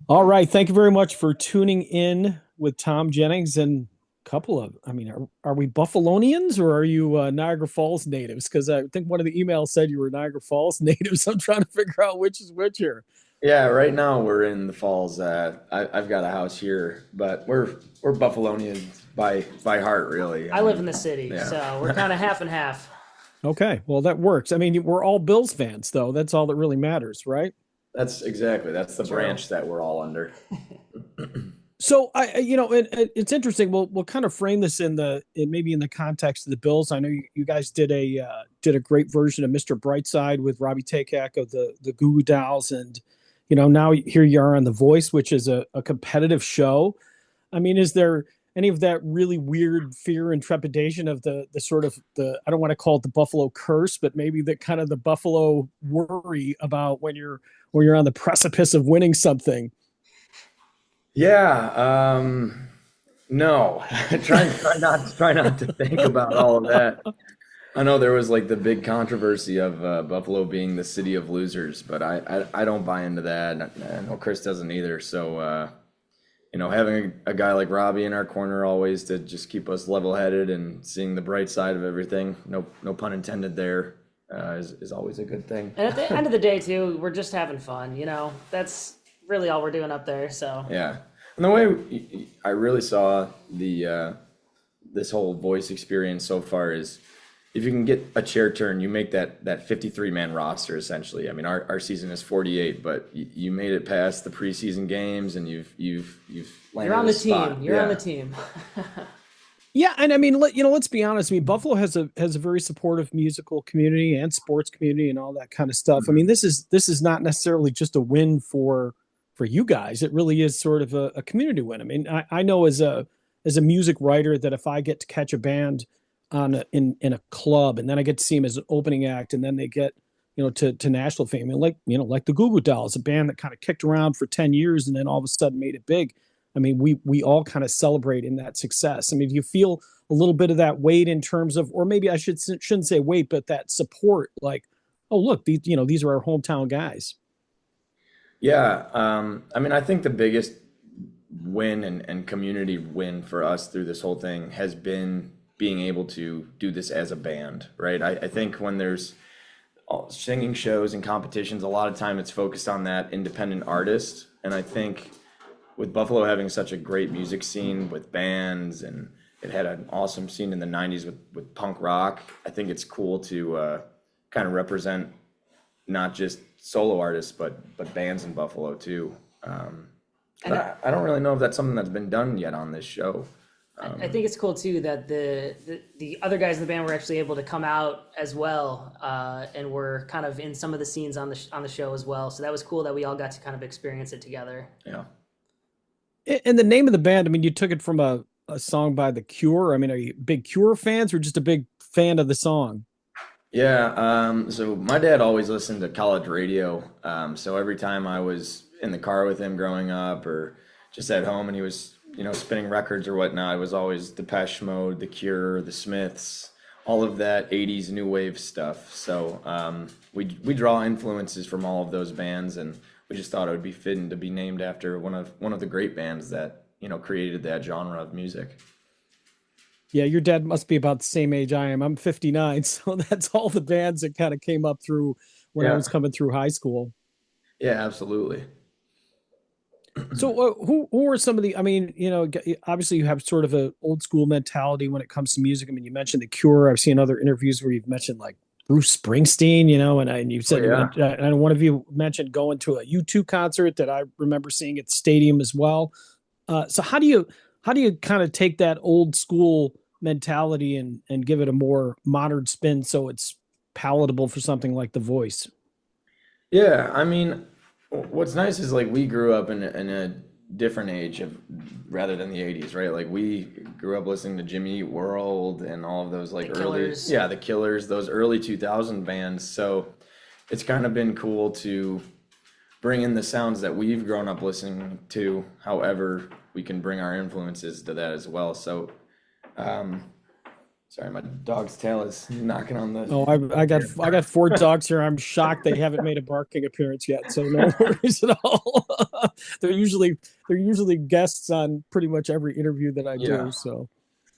All right. Thank you very much for tuning in with Thom Jennings and a couple of, are we Buffalonians or are you Niagara Falls natives? Because I think one of the emails said you were Niagara Falls natives. I'm trying to figure out which is which here. Yeah, right now we're in the falls. I've got a house here, but we're Buffalonians by heart, really. I I live mean, in the city, yeah, so we're kind of half and half. Okay. Well, that works. I mean, we're all Bills fans, though. That's all that really matters, right? that's the True. branch that we're all under. So it's interesting. We'll kind of frame this maybe in the context of the Bills. I know you guys did a great version of Mr. Brightside with Robbie Takak of the Goo Goo Dolls, and now here you are on The Voice, which is a competitive show. I mean, is there any of that really weird fear and trepidation of the sort of the I don't want to call it the Buffalo curse, but maybe the kind of the Buffalo worry about when you're on the precipice of winning something? Yeah, no, try not to think about all of that. I know there was like the big controversy of Buffalo being the city of losers, but I don't buy into that. I know Chris doesn't either. So having a guy like Robbie in our corner always to just keep us level-headed and seeing the bright side of everything, no pun intended there, is always a good thing. And at the end of the day, too, we're just having fun. That's really all we're doing up there. So Yeah, and the way I really saw the this whole voice experience so far is if you can get a chair turn, you make that 53-man roster essentially. I mean, our season is 48, but you made it past the preseason games and you've you're landed on a the spot. team. You're on the Yeah. team. Yeah, and I mean, let's be honest. I mean, Buffalo has a very supportive musical community and sports community and all that kind of stuff. I mean, Mhm. this is not necessarily just a win for you guys. It really is sort of a community win. I mean, I know as a music writer that if I get to catch a band in a club and then I get to see them as an opening act and then they get to national fame, and like the Goo Goo Dolls, a band that kind of kicked around for 10 years and then all of a sudden made it big. I mean, we all kind of celebrate in that success. I mean, do you feel a little bit of that weight in terms of, or maybe I shouldn't say weight, but that support, like, oh look, these are our hometown guys. Yeah, I mean, I think the biggest win and community win for us through this whole thing has been being able to do this as a band, right? I think when there's singing shows and competitions, a lot of time it's focused on that independent artist. And I think with Buffalo having such a great music scene with bands and it had an awesome scene in the 90s with punk rock, I think it's cool to kind of represent not just solo artists, but bands in Buffalo too. And But I don't really know if that's something that's been done yet on this show. I think it's cool too that the other guys in the band were actually able to come out as well, and were kind of in some of the scenes on the show as well. So that was cool that we all got to kind of experience it together. Yeah. And the name of the band, I mean, you took it from a song by The Cure. I mean, are you big Cure fans or just a big fan of the song? Yeah, so my dad always listened to college radio. So every time I was in the car with him growing up or just at home and he was, spinning records or whatnot, it was always Depeche Mode, The Cure, The Smiths, all of that 80s new wave stuff. So we draw influences from all of those bands and we just thought it would be fitting to be named after one of the great bands that, created that genre of music. Yeah, your dad must be about the same age I am. I'm 59, so that's all the bands that kind of came up through when I Yeah. was coming through high school. Yeah, absolutely. So, who are some of the? I mean, obviously you have sort of a old school mentality when it comes to music. I mean, you mentioned The Cure. I've seen other interviews where you've mentioned like Bruce Springsteen, and you Oh said yeah. and one of you mentioned going to a U2 concert that I remember seeing at the stadium as well. So how do you kind of take that old school mentality and give it a more modern spin so it's palatable for something like The Voice? Yeah, I mean, what's nice is like we grew up in a different age of rather than the 80s, right? Like we grew up listening to Jimmy Eat World and all of those The like early, Killers. yeah, the Killers, those early 2000 bands. So it's kind of been cool to bring in the sounds that we've grown up listening to. However, we can bring our influences to that as well. So Sorry, my dog's tail is knocking on the. Oh, I got four dogs here. I'm shocked they haven't made a barking appearance yet. So no worries at all. they're usually they're usually guests on pretty much every interview that I Yeah. do. So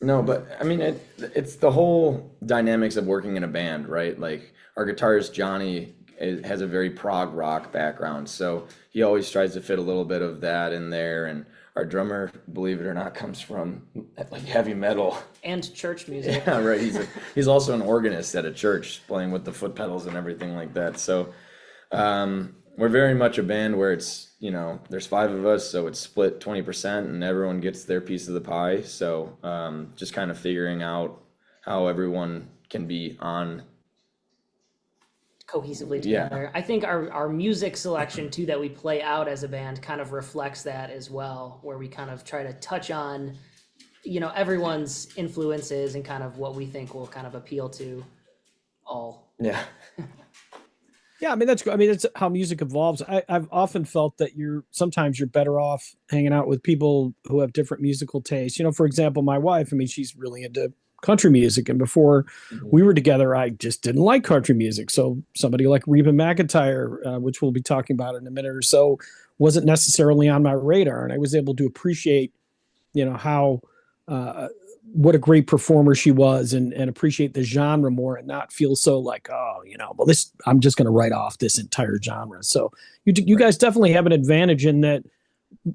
No, but I mean it's the whole dynamics of working in a band, right? Like our guitarist Johnny has a very prog rock background, so he always tries to fit a little bit of that in there. And our drummer, believe it or not, comes from like heavy metal. And church music. Yeah, right. He's also an organist at a church, playing with the foot pedals and everything like that. So we're very much a band where it's, there's five of us, so it's split 20% and everyone gets their piece of the pie. So just kind of figuring out how everyone can be on. Cohesively Yeah. together. I think our music selection too that we play out as a band kind of reflects that as well, where we kind of try to touch on, everyone's influences and kind of what we think will kind of appeal to all. Yeah. yeah, I mean that's how music evolves. I've often felt that sometimes you're better off hanging out with people who have different musical tastes. For example, my wife, I mean, she's really into country music, and before we were together, I just didn't like country music. So somebody like Reba McEntire, which we'll be talking about in a minute or so, wasn't necessarily on my radar, and I was able to appreciate, how what a great performer she was, and appreciate the genre more, and not feel so like, well, this, I'm just going to write off this entire genre. So you guys definitely have an advantage in that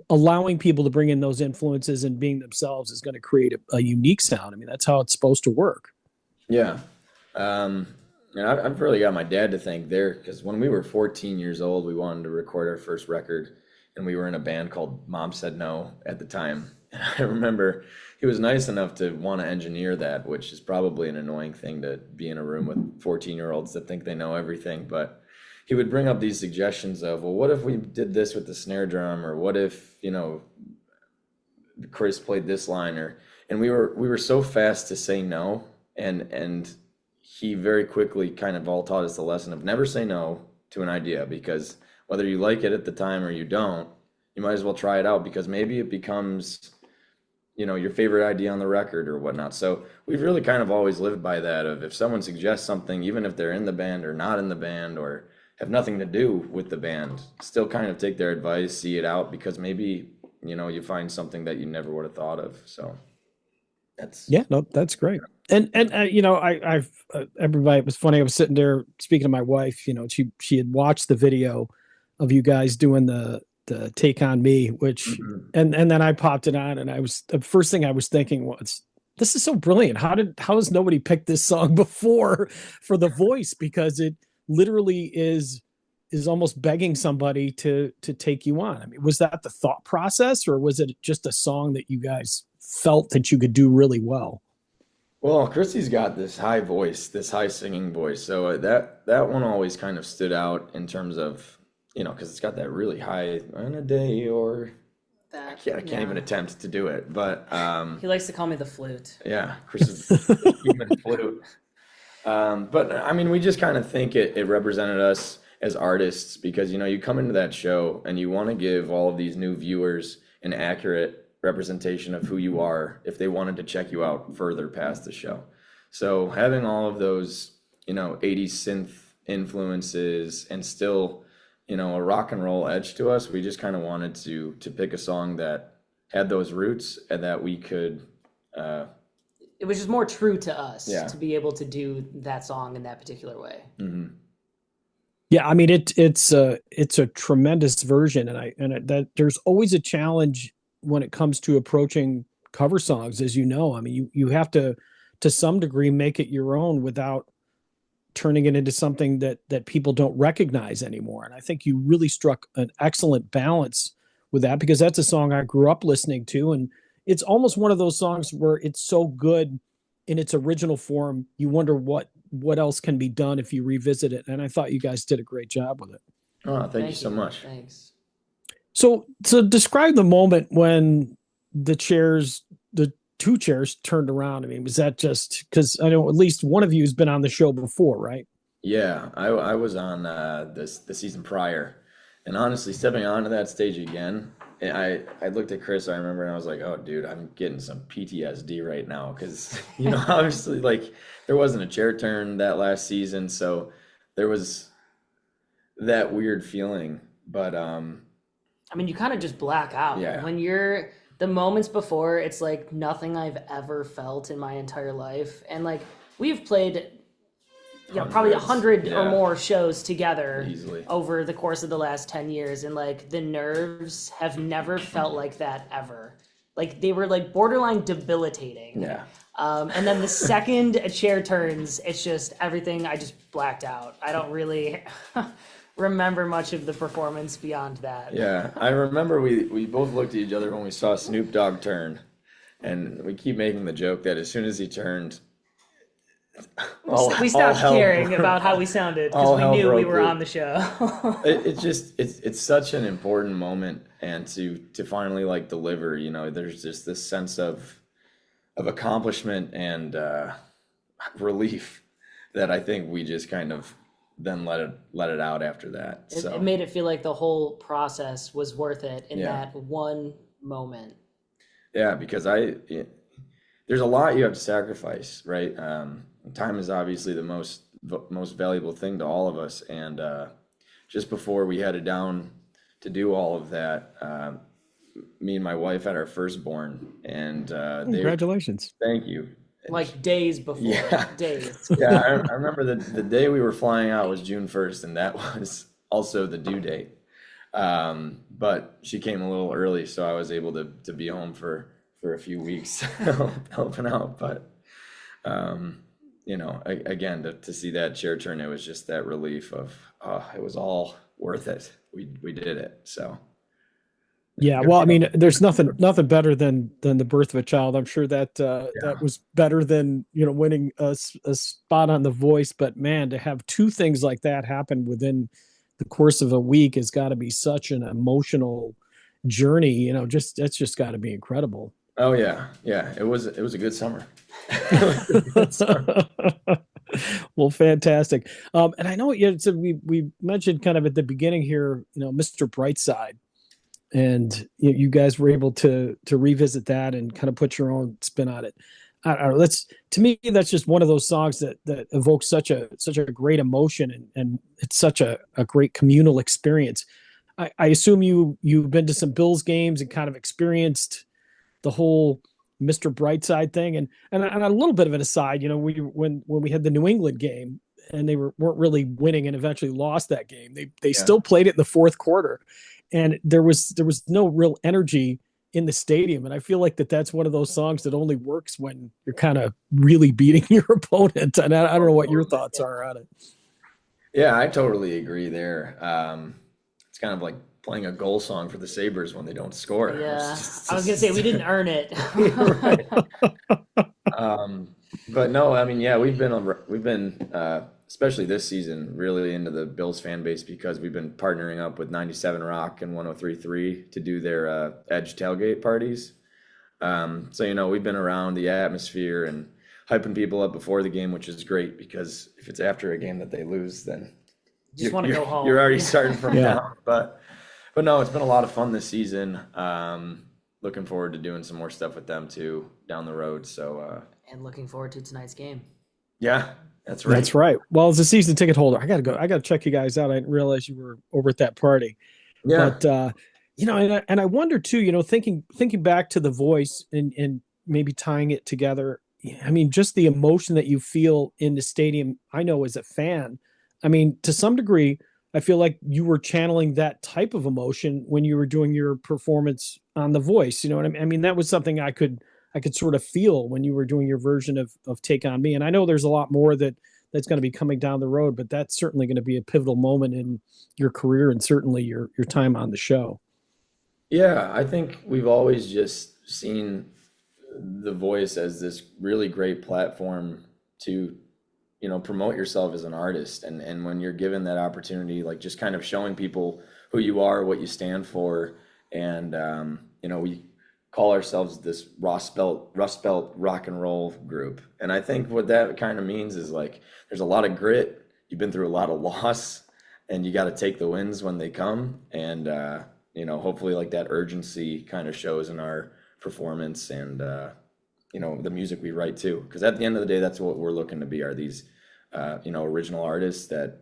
allowing people to bring in those influences and being themselves is going to create a unique sound. I mean, that's how it's supposed to work. Yeah. And I've really got my dad to thank there, because when we were 14 years old, we wanted to record our first record, and we were in a band called Mom Said No at the time. And I remember he was nice enough to want to engineer that, which is probably an annoying thing to be in a room with 14-year-olds that think they know everything. But he would bring up these suggestions of, well, what if we did this with the snare drum, or what if, Chris played this line, and we were so fast to say no, and he very quickly kind of all taught us the lesson of never say no to an idea, because whether you like it at the time or you don't, you might as well try it out, because maybe it becomes, your favorite idea on the record or whatnot. So we've really kind of always lived by that of, if someone suggests something, even if they're in the band or not in the band or have nothing to do with the band, still kind of take their advice, see it out, because maybe, you find something that you never would have thought of. So that's great. And I've everybody, it was funny. I was sitting there speaking to my wife, she had watched the video of you guys doing the Take on Me, which, and then I popped it on, and the first thing I was thinking was, this is so brilliant. How has nobody picked this song before for the voice? Because it literally is almost begging somebody to take you on. I mean, was that the thought process, or was it just a song that you guys felt that you could do really well? Well, Christy's got this high voice, this high singing voice. So that one always kind of stood out in terms of, because it's got that really high on a day, or I can't even attempt to do it. But he likes to call me the flute. Yeah, Chris is the human flute. But I mean, we just kind of think it represented us as artists, because, you come into that show and you want to give all of these new viewers an accurate representation of who you are if they wanted to check you out further past the show. So having all of those, 80s synth influences and still, a rock and roll edge to us, we just kind of wanted to pick a song that had those roots and that we could it was just more true to us to be able to do that song in that particular way. Mm-hmm. Yeah, I mean it's a tremendous version, and that there's always a challenge when it comes to approaching cover songs, as you know. I mean, you have to some degree make it your own without turning it into something that people don't recognize anymore. And I think you really struck an excellent balance with that, because that's a song I grew up listening to, and it's almost one of those songs where it's so good in its original form, you wonder what else can be done if you revisit it. And I thought you guys did a great job with it. Oh, thank you so much. Thanks. So describe the moment when the two chairs turned around. I mean, was that just because I know at least one of you has been on the show before, right? Yeah, I was on the season prior, and honestly, stepping onto that stage again, And I looked at Chris, I remember, and I was like, oh, dude, I'm getting some PTSD right now. Because, obviously, like, there wasn't a chair turn that last season. So there was that weird feeling. But, I mean, you kind of just black out. Yeah. When you're the moments before, it's like nothing I've ever felt in my entire life. And like we've played, probably hundreds, 100 or yeah, more shows together easily. over the course of the last 10 years. And like the nerves have never felt like that ever. Like they were like borderline debilitating. Yeah. And then the second a chair turns, it's just everything. I just blacked out. I don't really remember much of the performance beyond that. Yeah. I remember we both looked at each other when we saw Snoop Dogg turn. And we keep making the joke that as soon as he turned, we stopped caring about how we sounded because we knew we were on the show. It's such an important moment, and to finally like deliver, there's just this sense of accomplishment and relief that I think we just kind of then let it out after that. So It made it feel like the whole process was worth it in that one moment. Yeah, because there's a lot you have to sacrifice, right? Time is obviously the most valuable thing to all of us, and just before we headed down to do all of that, me and my wife had our firstborn, and Congratulations. Thank you. Like days before. Yeah. Days. Yeah, I remember the day we were flying out was June 1st, and that was also the due date. But she came a little early, so I was able to be home for a few weeks helping out. But again, to see that chair turn, it was just that relief of it was all worth it. We did it. So yeah, well, I mean, there's nothing better than the birth of a child. I'm sure that that was better than winning a spot on The Voice. But man, to have two things like that happen within the course of a week has got to be such an emotional journey. That's just got to be incredible. Oh yeah, it was a good summer. Well, fantastic. And I know we mentioned kind of at the beginning here, Mr. Brightside. And you guys were able to revisit that and kind of put your own spin on it. I don't know, to me, that's just one of those songs that evokes such a great emotion, and it's such a great communal experience. I assume you've been to some Bills games and kind of experienced the whole Mr. Brightside thing, and a little bit of an aside, when we had the New England game and they weren't really winning and eventually lost that game, they still played it in the fourth quarter. And there was no real energy in the stadium. And I feel like that's one of those songs that only works when you're kind of really beating your opponent. And I don't know what your thoughts are on it. Yeah, I totally agree there. It's kind of like playing a goal song for the Sabres when they don't score. Yeah, I was going to say, we didn't earn it. But no, I mean, yeah, we've been especially this season, really into the Bills fan base because we've been partnering up with 97 Rock and 103.3 to do their Edge tailgate parties. So, we've been around the atmosphere and hyping people up before the game, which is great because if it's after a game that they lose, then just want to go home. You're already starting from down. But no, it's been a lot of fun this season. Looking forward to doing some more stuff with them too down the road. So and looking forward to tonight's game. Yeah. That's right. That's right. Well, as a season ticket holder, I got to go. I got to check you guys out. I didn't realize you were over at that party. Yeah. But, and I wonder too, thinking back to The Voice and maybe tying it together. I mean, just the emotion that you feel in the stadium, I know as a fan, I mean, to some degree, I feel like you were channeling that type of emotion when you were doing your performance on The Voice. You know what I mean? I mean, that was something I could sort of feel when you were doing your version of Take On Me. And I know there's a lot more that's going to be coming down the road, but that's certainly going to be a pivotal moment in your career and certainly your time on the show. Yeah, I think we've always just seen The Voice as this really great platform to, promote yourself as an artist. And when you're given that opportunity, like just kind of showing people who you are, what you stand for. And, we call ourselves this Rust Belt rock and roll group. And I think what that kind of means is like, there's a lot of grit. You've been through a lot of loss and you got to take the wins when they come. And, hopefully like that urgency kind of shows in our performance and, the music we write too. Because at the end of the day, that's what we're looking to be, are these, original artists that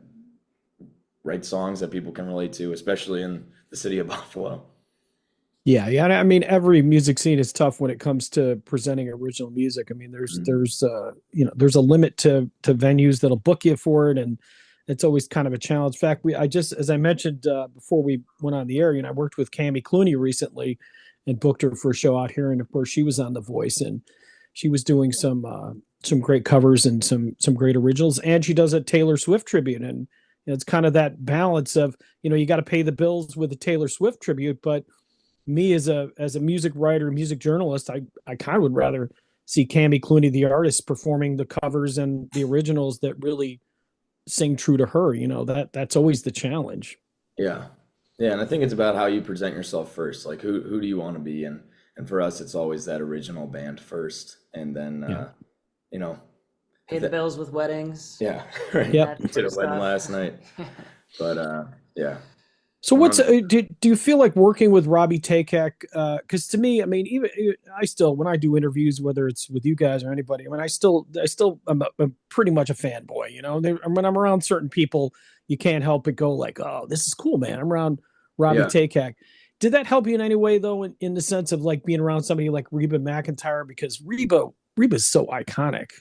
write songs that people can relate to, especially in the city of Buffalo. Yeah, yeah. I mean, every music scene is tough when it comes to presenting original music. I mean, there's a limit to venues that'll book you for it, and it's always kind of a challenge. In fact, I just, as I mentioned before we went on the air, I worked with Cami Clooney recently, and booked her for a show out here, and of course, she was on The Voice, and she was doing some great covers and some great originals, and she does a Taylor Swift tribute, and it's kind of that balance of you got to pay the bills with a Taylor Swift tribute, but me as a music writer, music journalist, I kind of would rather see Cami Clooney, the artist, performing the covers and the originals that really sing true to her. That's always the challenge. Yeah. Yeah, and I think it's about how you present yourself first. Like who do you want to be? And for us, it's always that original band first, and then Pay the bills with weddings. Yeah, right. Yep. We did a wedding last night, but yeah. So do you feel like working with Robbie Takek? Because to me, I mean, even I still, when I do interviews, whether it's with you guys or anybody, I mean, I'm pretty much a fanboy. When I'm around certain people, you can't help but go like, oh, this is cool, man. I'm around Robbie Takek. Did that help you in any way, though, in the sense of like being around somebody like Reba McEntire? Because Reba's so iconic.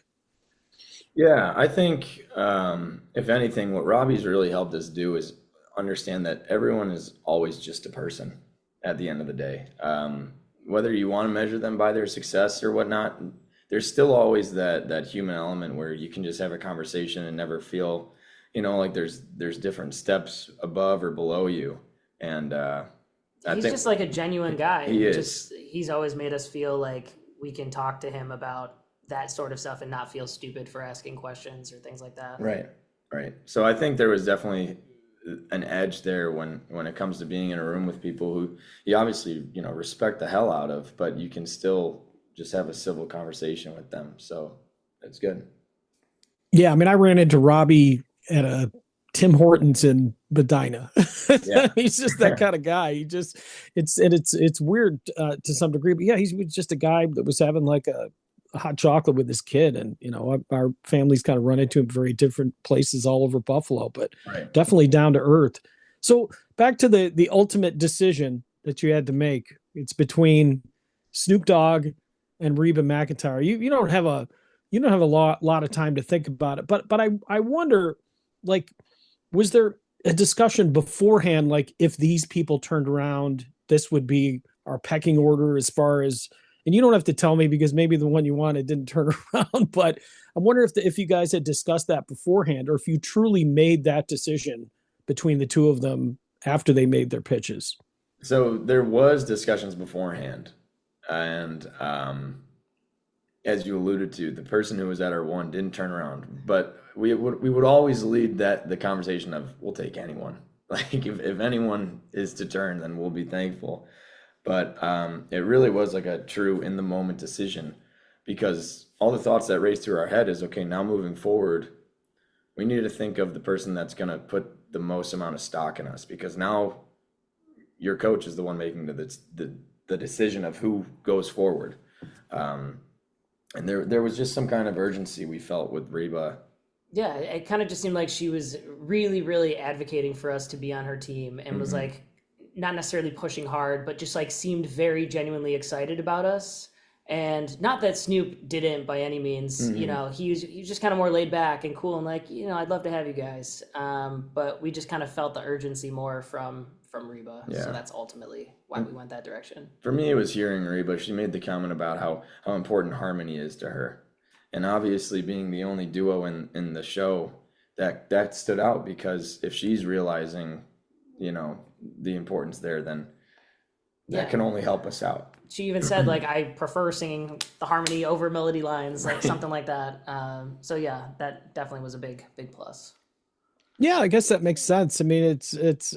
Yeah, I think if anything, what Robbie's really helped us do is understand that everyone is always just a person at the end of the day. Whether you want to measure them by their success or whatnot, there's still always that human element where you can just have a conversation and never feel, like there's different steps above or below you. And he's just like a genuine guy. He's always made us feel like we can talk to him about that sort of stuff and not feel stupid for asking questions or things like that. Right. So I think there was definitely an edge there when it comes to being in a room with people who you obviously respect the hell out of, but you can still just have a civil conversation with them. So it's good. Yeah, I mean, I ran into Robbie at a Tim Hortons in Medina. Yeah. He's just that kind of guy. It's weird to some degree, but yeah, he's just a guy that was having like a hot chocolate with his kid, and our families kind of run into him very different places all over Buffalo, but definitely down to earth. So back to the ultimate decision that you had to make. It's between Snoop Dogg and Reba McEntire. You don't have a lot of time to think about it, but I wonder, like, was there a discussion beforehand, like if these people turned around, this would be our pecking order as far as, and you don't have to tell me because maybe the one you wanted didn't turn around, but I wonder if you guys had discussed that beforehand, or if you truly made that decision between the two of them after they made their pitches. So there was discussions beforehand, and as you alluded to, the person who was at our one didn't turn around, but we would always lead the conversation of, we'll take anyone. Like if anyone is to turn, then we'll be thankful. But it really was like a true in the moment decision, because all the thoughts that race through our head is, okay, now moving forward, we need to think of the person that's going to put the most amount of stock in us, because now your coach is the one making the decision of who goes forward. And there was just some kind of urgency we felt with Reba. Yeah, it kind of just seemed like she was really, really advocating for us to be on her team, and was like, not necessarily pushing hard, but just like seemed very genuinely excited about us. And not that Snoop didn't by any means, he was just kind of more laid back and cool and like, I'd love to have you guys. But we just kind of felt the urgency more from Reba. Yeah. So that's ultimately why we went that direction. For me, it was hearing Reba. She made the comment about how important harmony is to her. And obviously being the only duo in the show, that stood out, because if she's realizing, the importance there, then that can only help us out. She even said, like, I prefer singing the harmony over melody lines, like something like that. So yeah, that definitely was a big plus. Yeah, I guess that makes sense. I mean, it's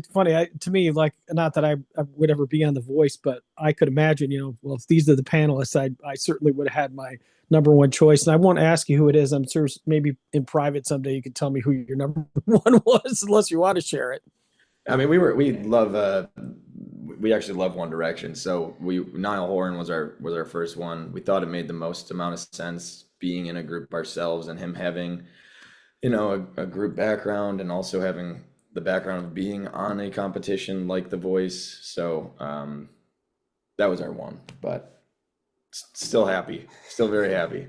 funny to me, like, not that I would ever be on The Voice, but I could imagine, well, if these are the panelists, I certainly would have had my number one choice. And I won't ask you who it is. I'm sure maybe in private someday you could tell me who your number one was, unless you want to share it. I mean, we love we actually love One Direction. So Niall Horan was our first one. We thought it made the most amount of sense being in a group ourselves and him having, a group background and also having the background of being on a competition like The Voice. So that was our one, but still happy, still very happy.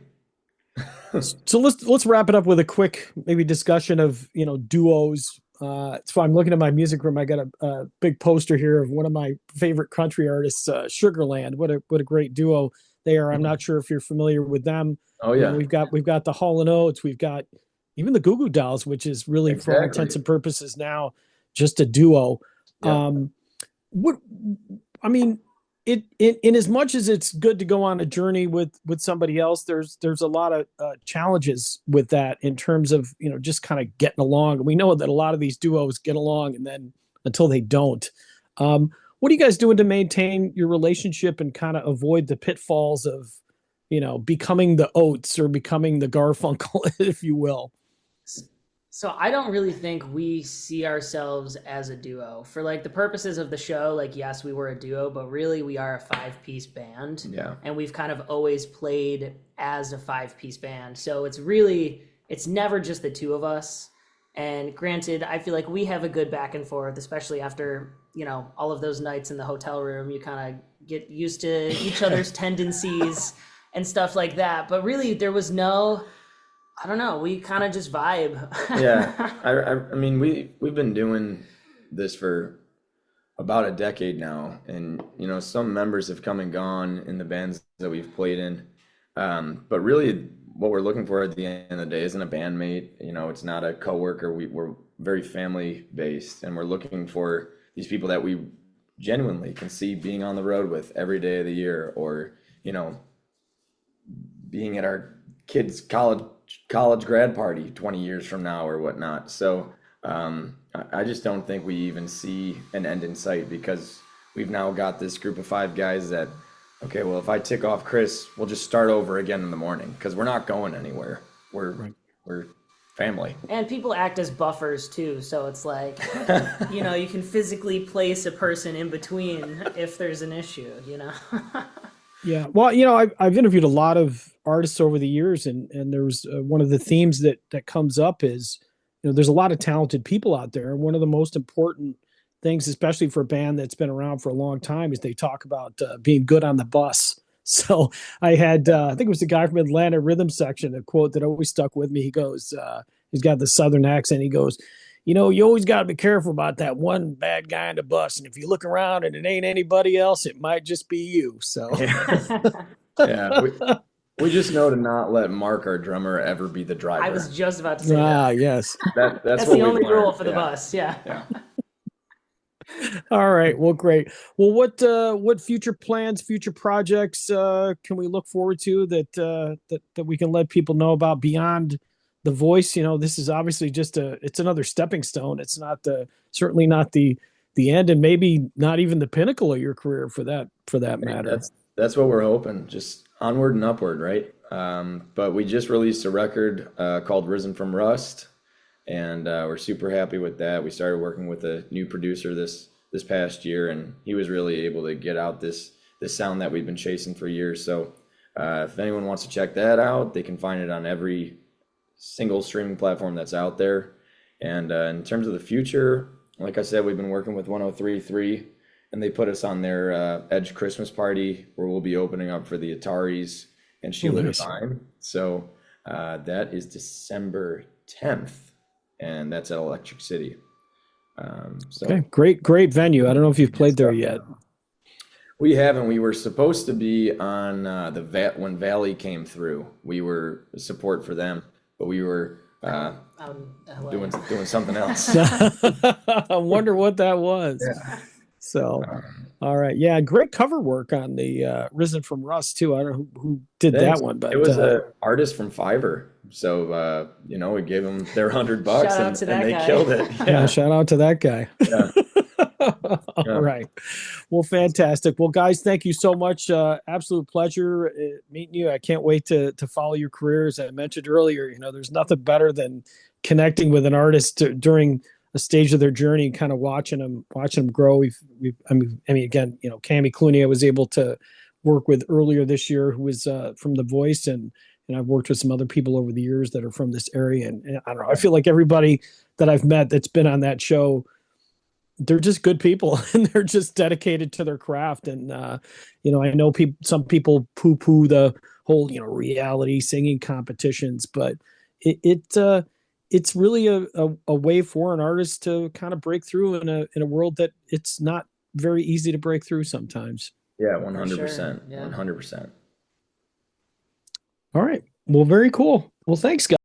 So let's wrap it up with a quick maybe discussion of duos. So I'm looking at my music room. I got a big poster here of one of my favorite country artists, Sugarland. What a great duo they are. I'm not sure if you're familiar with them. Oh yeah, we've got the Hall and Oates. We've got even the Goo Goo Dolls, which is really for all intents and purposes now just a duo. Yeah. What I mean, in as much as it's good to go on a journey with somebody else, there's a lot of challenges with that in terms of just kind of getting along. We know that a lot of these duos get along, and then until they don't. What are you guys doing to maintain your relationship and kind of avoid the pitfalls of becoming the Oates or becoming the Garfunkel, if you will? So I don't really think we see ourselves as a duo for like the purposes of the show. Like, yes, we were a duo, but really we are a 5-piece band. Yeah. And we've kind of always played as a 5-piece band. So it's never just the two of us. And granted, I feel like we have a good back and forth, especially after, all of those nights in the hotel room. You kind of get used to each other's tendencies and stuff like that. But really there was I don't know. We kind of just vibe. Yeah. I mean, we've been doing this for about a decade now. And, some members have come and gone in the bands that we've played in. But really what we're looking for at the end of the day isn't a bandmate. It's not a coworker. We're very family based, and we're looking for these people that we genuinely can see being on the road with every day of the year, or, being at our kids' college grad party 20 years from now or whatnot. So I just don't think we even see an end in sight, because we've now got this group of 5 guys that, okay, well, if I tick off Chris, we'll just start over again in the morning, because we're not going anywhere. We're family. And people act as buffers too. So it's like, you can physically place a person in between if there's an issue, Yeah. Well, I've interviewed a lot of artists over the years, and there's one of the themes that comes up is, there's a lot of talented people out there. And one of the most important things, especially for a band that's been around for a long time, is they talk about being good on the bus. So I had, I think it was the guy from Atlanta Rhythm Section, a quote that always stuck with me. He goes, he's got the Southern accent. He goes, you always got to be careful about that one bad guy on the bus. And if you look around and it ain't anybody else, it might just be you. So yeah, we just know to not let Mark, our drummer, ever be the driver. I was just about to say that. Yes. That's the only rule for the bus. Yeah. All right. Well, great. Well, what future plans, future projects can we look forward to that we can let people know about beyond The Voice? This is obviously just it's another stepping stone. It's certainly not the end, and maybe not even the pinnacle of your career for that matter. That's what we're hoping. Just onward and upward, right? But we just released a record called Risen from Rust, and we're super happy with that. We started working with a new producer this past year, and he was really able to get out this sound that we've been chasing for years. So if anyone wants to check that out, they can find it on every single streaming platform that's out there. And in terms of the future, like I said, we've been working with 103.3, and they put us on their Edge Christmas party, where we'll be opening up for the Ataris and Sheila Divine. So that is December 10th, and that's at Electric City. Okay, great venue. I don't know if you've played there yet. We haven't. We were supposed to be on when Valley came through. We were support for them, but we were doing something else. I wonder what that was. Yeah. So, all right. Yeah, great cover work on the Risen from Rust, too. I don't know who did that one, but it was an artist from Fiverr. So, we gave them their $100 and they killed it. Yeah, shout out to that guy. Yeah. All right. Well, fantastic. Well, guys, thank you so much. Absolute pleasure meeting you. I can't wait to follow your career. As I mentioned earlier, there's nothing better than connecting with an artist during a stage of their journey, kind of watching them grow. I mean, again, Cami Clooney, I was able to work with earlier this year, who was from The Voice, and I've worked with some other people over the years that are from this area, and I don't know. I feel like everybody that I've met that's been on that show, they're just good people and they're just dedicated to their craft. And I know some people poo poo the whole reality singing competitions, but it's really a way for an artist to kind of break through in a world that it's not very easy to break through sometimes. Yeah, For sure. 100%. Yeah. 100%. All right, well, very cool. Well, thanks, guys.